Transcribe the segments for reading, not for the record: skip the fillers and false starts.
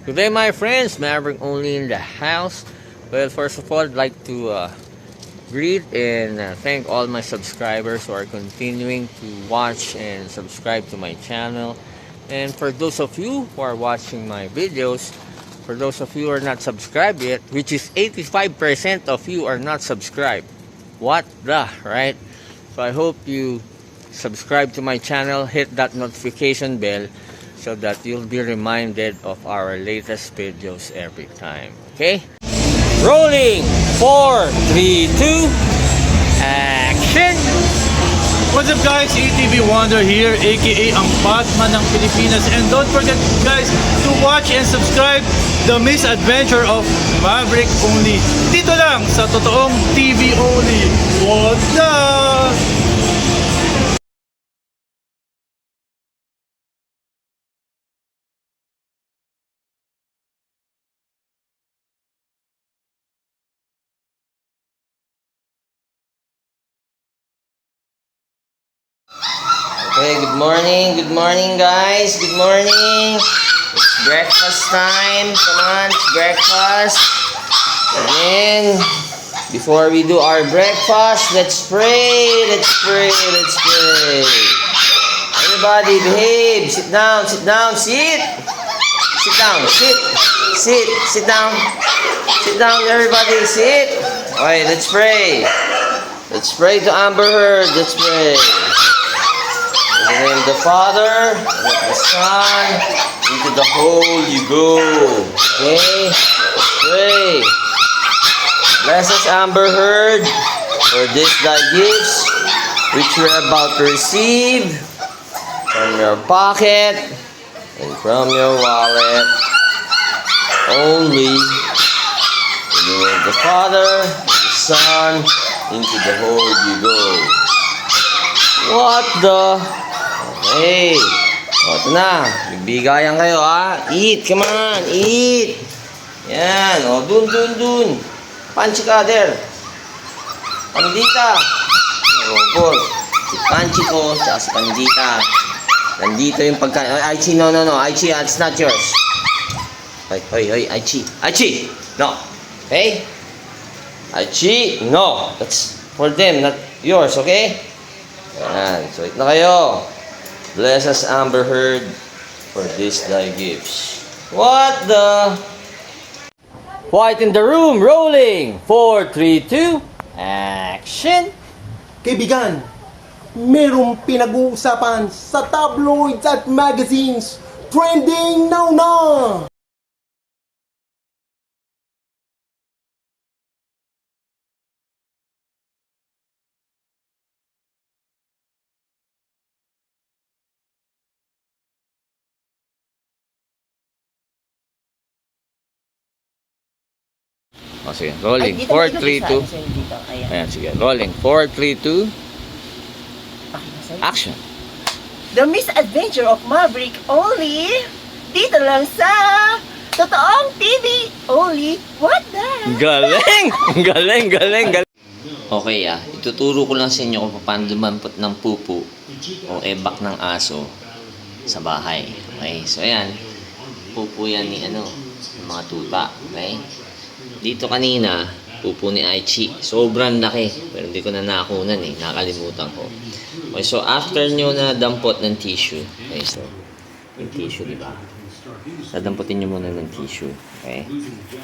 Today, my friends, Maverick only in the house. Well, first of all, I'd like to greet and thank all my subscribers who are continuing to watch and subscribe to my channel. And for those of you who are watching my videos, for those of you who are not subscribed yet, which is 85% of you are not subscribed. What the, right? So I hope you subscribe to my channel, hit that notification bell so that you'll be reminded of our latest videos every time. Okay? Rolling! 4, 3, 2, action! What's up guys, ATV Wonder here, aka ang Batman ng Pilipinas. And don't forget guys to watch and subscribe the Misadventure of Maverick Only. Dito lang sa totoong TV Only. What the? Okay, good morning guys, good morning. It's breakfast time, come on, it's breakfast. And before we do our breakfast, let's pray. Everybody behave, sit down, sit down. Sit down everybody, sit. Alright, let's pray. Let's pray to Amber Heard, let's pray. In the name of the Father, and of the Son, into the Holy Ghost. Okay? Pray. Bless us, Amber Heard, for this thy gifts, which we're about to receive from your pocket and from your wallet. Only in the name of the Father, the Son, into the Holy Ghost. What the? Okay. O, ito na. Bigbigayan kayo, ha? Eat. Come on. Eat. Yan. O, dun. Panchi ka, there. Pandita. O, si Panchi ko, tsaka si Pandita. Nandito yung pagkain. Aichi, no. Aichi, it's not yours. Hoy, Aichi. No. Okay? Aichi, no. That's for them, not yours, okay? Yan. So, ito na kayo. Bless us, Amber Heard, for this thy gifts. What the? Quiet in the room, rolling. 4, 3, 2, action. Kaibigan, merong pinag-uusapan sa tabloids at magazines. Trending now na! O, sige. Rolling. 4, 3, 2. Ayan, sige. Rolling. 4, 3, 2, action. The Misadventure of Maverick Only. Dito lang sa totoong TV Only. What the? Galing! Okay, ituturo ko lang sa inyo kung paano dumampot ng pupu o ebak ng aso sa bahay. Okay, so ayan. Pupu yan ni ng mga tuta. Okay? Dito kanina, pupu ni Aichi. Sobrang laki. Pero hindi ko na nakunan nakalimutan ko. Okay, so after nyo na dampot ng tissue. Okay, so yung tissue, di ba? Dadamputin nyo muna ng tissue. Okay?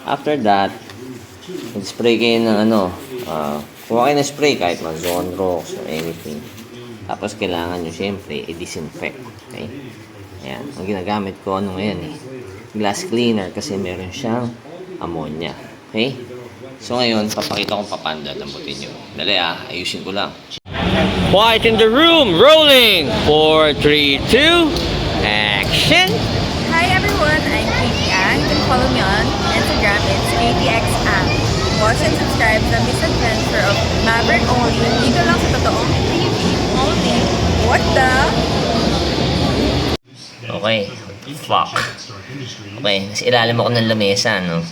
After that, mag-spray kayo ng kuha kayo ng spray kahit Zonrox or anything. Tapos kailangan nyo syempre i-disinfect. Okay? Ayan. Ang ginagamit ko ngayon glass cleaner kasi meron siyang ammonia. Okay? So ngayon, papakita ko paano dadamputin nyo. Dali ayusin ko lang. Quiet in the room, rolling! 4, 3, 2, action! Hi everyone, I'm Katie Ang. You can follow me on Instagram, it's KTXAng. Watch and subscribe to the Misadventure of Maverick Only. Dito lang sa totoong TV Only. What the? Okay. Fuck. Okay, nasa ilalim ako ng lamesa, no?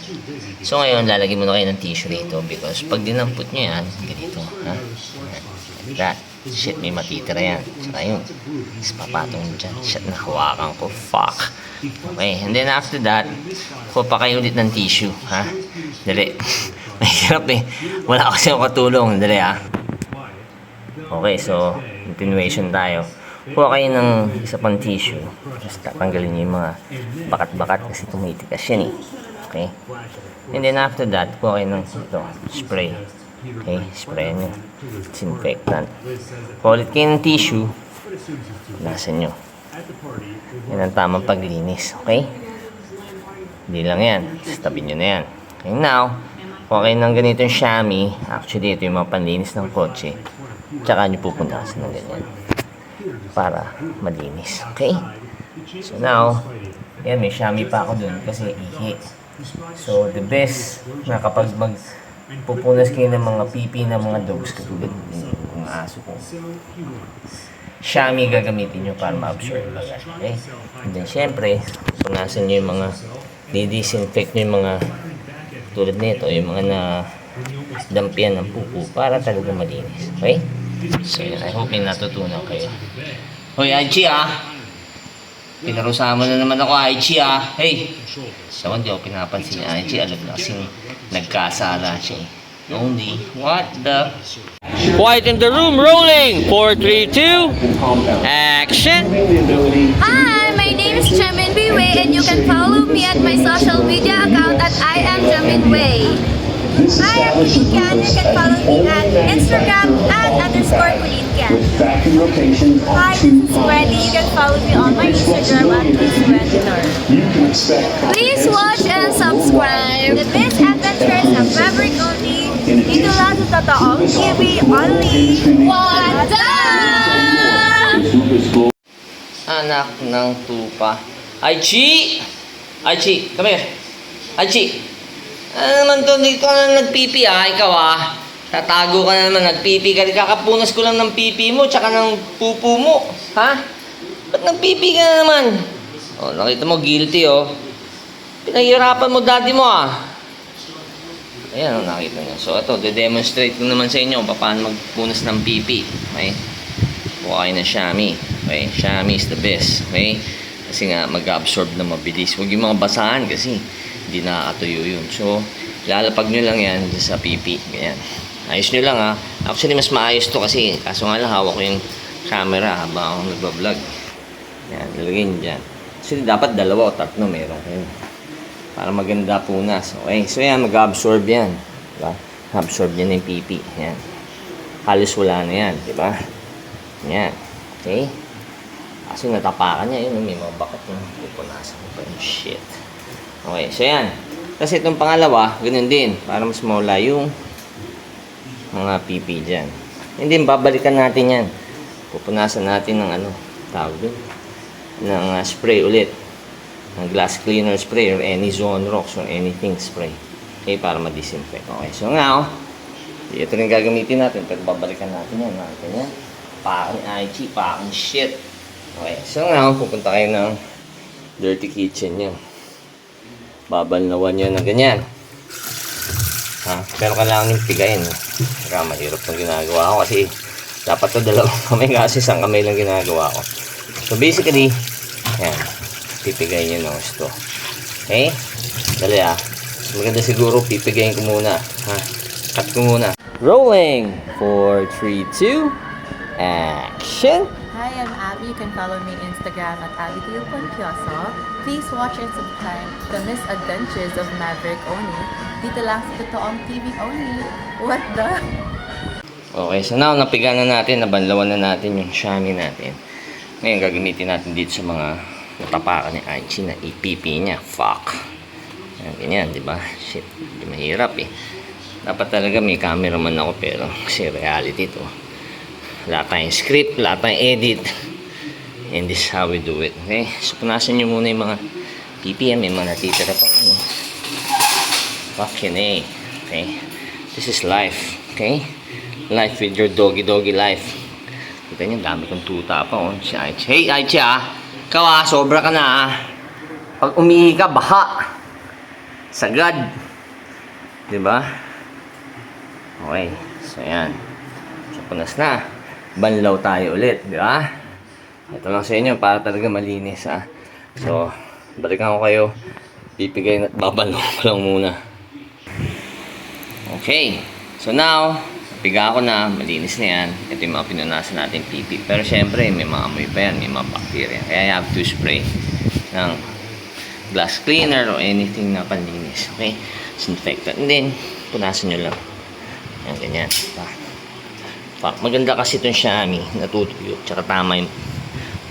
So ngayon, lalagyan mo na kayo ng tissue rito because pag dinampot nyo yan, ganito, ha? Like that. Shit, may matitira yan. Saka yun. Tapos papatong mo dyan. Shit, nahawakan ko. Fuck. Okay, and then after that, kuha pa kayo ulit ng tissue, ha? Dali. Mahirap eh. Wala kasi ako katulong. Dali, ha? Okay, so, continuation tayo. Kuha kayo ng isa pang tissue. Just tatanggalin niyo yung mga bakat-bakat kasi tumitikas yan eh. Okay? And then after that, kuha kayo ng ito, spray. Okay, spray nyo. Disinfectant. Kuha ulit kayo ng tissue. Nasa nyo. Yan ang tamang paglinis. Okay? Hindi lang yan. Tabi nyo na yan. Okay, now, kuha kayo ng ganitong chamois. Actually, ito yung mga panlinis ng kotse. Tsaka nyo pupuntasan ng ganyan. Para malinis. Okay? So now, yan, may chamois pa ako dun kasi ihi. So, the best na kapag magpupunas kayo ng mga pipi ng mga dogs katulad ng mga aso ko, chamois gagamitin nyo para ma-absorb agad. Okay? And then, syempre, punasan nyo yung mga disinfect nyo yung mga tulad nito, yung mga na dampian ng pupo para talaga malinis. Okay? So, yun. I hope may natutunan kayo. Hoy, Aichi pinarusahan mo na naman ako, Aichi Hey! So, hindi ako pinapansin ni Aichi. Alam na kasing nagkasala siya eh. Only, what the... Quiet in the room, rolling! 4, 3, 2, action! Hi, my name is Jamin Wei, and you can follow me at my social media account at I am Jamin Wei. Hi, I'm Kulinkian. You can follow me at Instagram @_Kulinkian. Hi, this is Wendy. You can follow me on my Instagram at @MissWendyNor. Please watch and subscribe the best adventures of Maverick Only. Dito lang sa Totoong TV only. What the? Anak ng tupa. Aichi! Aichi, come here. Aichi! Ano naman to? Dito ka na nagpipi ikaw Tatago ka na naman, nagpipi ka. Kakapunas ko lang ng pipi mo, tsaka ng pupu mo. Ha? Ba't nagpipi ka na naman? Oh, nakita mo, guilty Pinahirapan mo daddy mo Ayan, nakita niyo. So, ito, de-demonstrate ko naman sa inyo paano magpunas ng pipi. Okay? Kuha kayo ng chamois. Okay? Chamois is the best. Okay? Kasi nga, mag-absorb na mabilis. Huwag yung mga basahan kasi hindi nakakatuyo yun. So, lalapag nyo lang yan sa pipi. Ganyan. Ayos nyo lang Actually, mas maayos to kasi kaso nga lang hawak ko yung camera habang ako nagbablog. Yan, lalagay nyo dyan. Kasi dapat 2 o 3 meron kayo. Para maganda punas. Okay, so yan, mag-absorb yan. Diba? Absorb yan yung pipi. Yan. Halos wala na yan. Diba? Yan. Okay? Kasi natapakan niya. Yun, may mga bakat yung pupunasan ko pa yung shit. Okay, so yan. Kasi itong pangalawa, ganun din. Para mas mawala yung mga pipi dyan. And then, babalikan natin yan. Pupunasan natin ng tawag dun. Ng spray ulit. Ng glass cleaner spray or any Zone Rocks or anything spray. Okay, para ma-disinfect. Okay, so nga ito rin gagamitin natin. Pero babalikan natin yan. Ganyan. Paking Aichi, paking shit. Okay, so nga pupunta kayo ng dirty kitchen nyo. Babalnawan nyo ng ganyan. Pero kailangan yung pigayin. Kaya mahirap ng ginagawa ko kasi dapat ito 2 kamay kasi 1 kamay lang ginagawa ko. So basically, yan. Pipigayin nyo ng gusto. Okay? Dali maganda siguro pipigayin ko muna. Cut ko muna. Rolling! 4, 3, 2, action! Hi, I'm Abby. You can follow me on Instagram at AbbyTeoPontioso. Please watch and subscribe the misadventures of Maverick Only. Dito lang sa Totoong TV only. What the? Okay, so now napiga na natin, nabanlawan na natin yung chamois natin. Ngayon gagamitin natin dito sa mga natapakan ni Aichi na ipipi niya. Fuck. Ganyan, di ba? Shit, di mahirap Dapat talaga may cameraman ako pero kasi reality to. Wala tayong script, wala tayong edit. And this is how we do it. Okay? So punasan nyo muna yung mga pipi may mga natitira pa. Fucking Okay? This is life. Okay? Life with your doggy life. Kita nyo, dami kong tuta pa si Aichi. Hey Aichi ikaw sobra ka na Pag umihi ka, baha. Sagad. Diba? Okay. So yan. So punas na. Banlaw tayo ulit. Diba? Ito lang sa inyo para talaga malinis So balikan ko kayo. Pipigay at babalo ko lang muna. Okay. So now, piga ko na, malinis na yan. Ito yung mga pinunasan natin pipi. Pero syempre, may mga amoy pa yan, may mga bacteria. Kaya you have to spray ng glass cleaner or anything na panlinis. Okay? Disinfectant. And then, punasan nyo lang. Yan, ganyan. Maganda kasi itong Xiaomi, natutuyo. Tsaka tama yung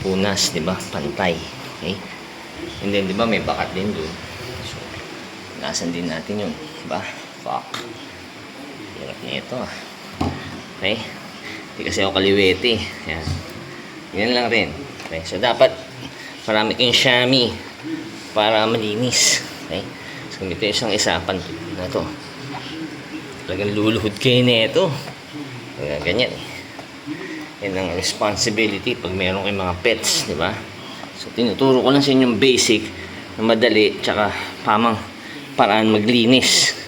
punas, di ba? Pantay. Okay? And then, di ba, may bakat din doon. So, punasan din natin yun. Di ba? Hirap niya ito, ah. Okay? Hindi kasi ako kaliwete. Yan. Yan lang rin. Okay? So, dapat marami kayong Xiaomi para malinis. Okay? So, ito isang isapan na ito. Talagang luluhod kayo na ito. Ganyan eh. Yan ang responsibility pag meron kayong mga pets, di ba? So, tinuturo ko lang sa inyo yung basic na madali, tsaka pamang paraan maglinis.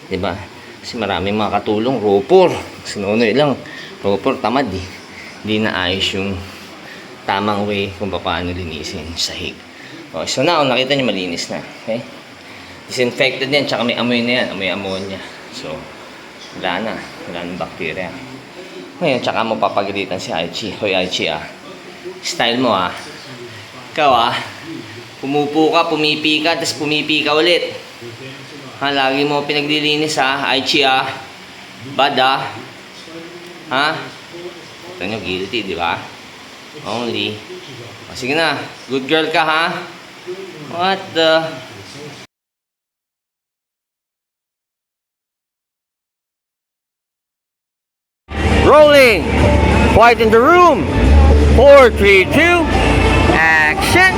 Di ba? Kasi maraming mga katulong, ropor. Sinunoy lang. Ropor, tamad eh. Hindi na ayos yung tamang way kung paano linisin yung sahig. Okay, so now, nakita nyo malinis na. Okay? Disinfected yan, tsaka may amoy na yan. Amoy ammonia. So, wala na. Wala ng bacteria. Ngayon, tsaka mo papagalitan si Aichi. Hoy, Aichi ah. Style mo ah. Ikaw ah. Pumupo ka, pumipi ka, tapos pumipi ka ulit. Ha, lagi mo pinaglilinis ha. Aichi ah. Bad ah. Ha? Ito nyo, guilty, di ba? Only. O, sige na. Good girl ka ha. What the... Rolling! Quiet in the room! 4, 3, 2, action!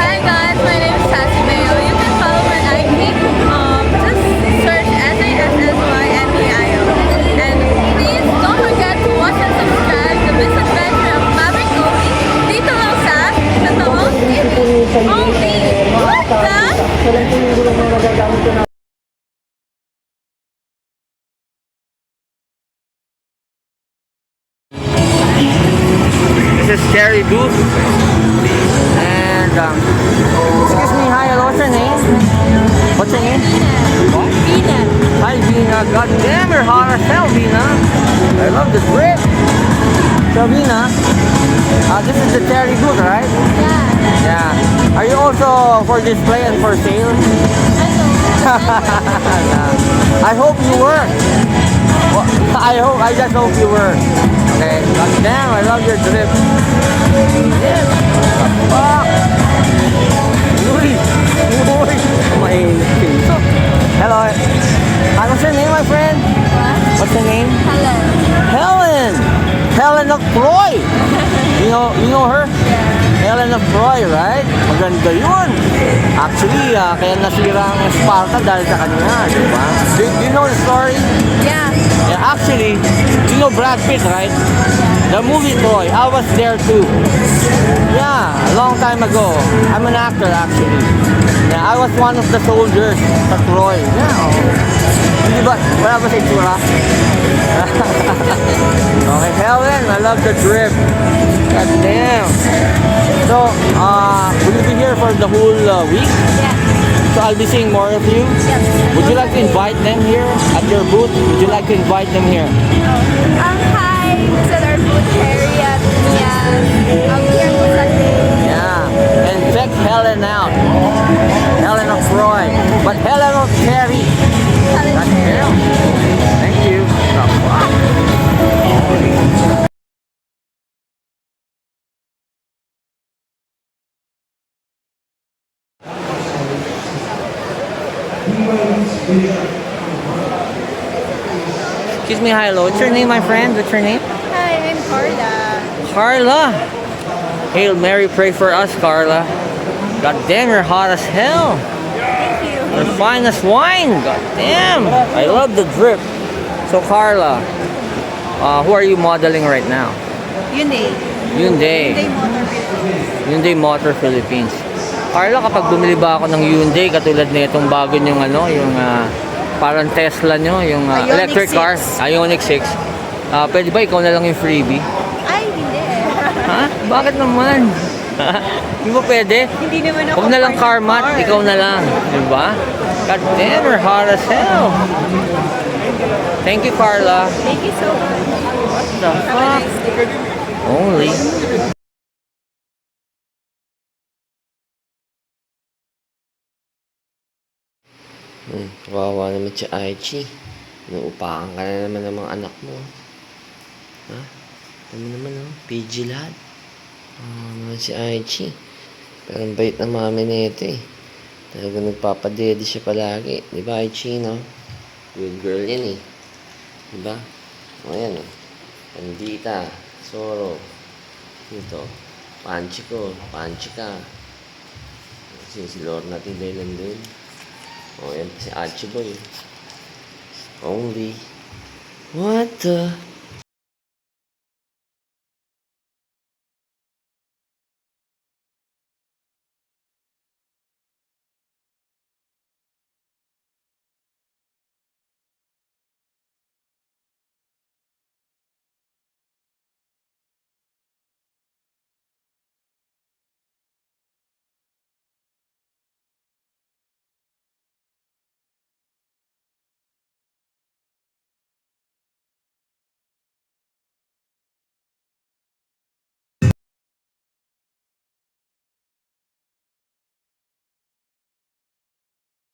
Hi guys, my name is Sassy Mayo. You can follow me on IG. Just search SASSYMEIO. And please don't forget to watch and subscribe the Misadventure of Maverick Only. Dito lang sa Totoong TV. Only. What the? This is Cherry Booth. And, excuse me, hi, hello, what's your name? What's your name? What? Vina. Hi, Vina. God damn, you're hot as hell, Vina. I love the drip. So, Vina, this is the Cherry Booth, right? Yeah. Yeah. Are you also for display and for sale? I hope you were. Well, I just hope you were. Okay. God damn, I love your drip. Yes. Fuck. Uy. Uy. Mainit pinto. Hello. What's your name, my friend? What? What's your name? Hello. Helen. Helen of Troy. You know her? Yeah. Helen of Troy, right? Maganda yun. Actually, kaya nasira ang Sparta dahil sa kanina, di ba? Do you know the story? Yeah. Yeah, actually, you know Brad Pitt, right? The movie Troy, I was there too. Yeah, a long time ago. I'm an actor actually. Yeah, I was one of the soldiers sa Troy. Yeah. Hindi ba? Wala ba sa itsura? Okay, Helen, I love the drip. God damn. So, will you be here for the whole week? Yeah. So I'll be seeing more of you. Yes. Would you like to invite them here at your booth? Would you like to invite them here? Hi, this is our food area. Yeah. Here po sa Yeah. And check Helen out. Helen of Troy. But Helen of Cherry. God damn. Thank you. The fuck? Excuse me, hi, hello. What's your name, my friend? What's your name? Hi, I'm Carla. Carla. Hail Mary, pray for us, Carla. God damn, you're hot as hell. Thank you. You're fine as wine. God damn. I love the drip. So, Carla, who are you modeling right now? Hyundai. Hyundai. Hyundai Motor Philippines. Carla, kapag bumili ba ako ng Hyundai, katulad na itong bago yung yung parang Tesla nyo, yung Ioniq electric 6. car, Ioniq 6. Pwede ba ikaw na lang yung freebie? Ay, hindi. Ha? Bakit naman? Hindi mo pwede? Hindi naman ako Huwag na lang part ng Carmat, car. ikaw na lang. Diba? God damn, you're hot as hell. Thank you, Carla. Thank you so much. What the Have a fuck? nice day. Only. Kawawa naman si Aichi. Inuupakan ka na naman ng mga anak mo. Ha? Ano naman, oh? PG lad. Naman si Aichi. Pero ang bait na mami nito eh. Talaga nagpapadede siya palagi. Di ba, Aichi, no? Good girl yan eh. Di ba? O, yan oh. Pandita. Soro. Ito. Panchi ko. Panchi ka. Si Lorna Tiday nandun. O, yan si Archie Boy. Only. What the...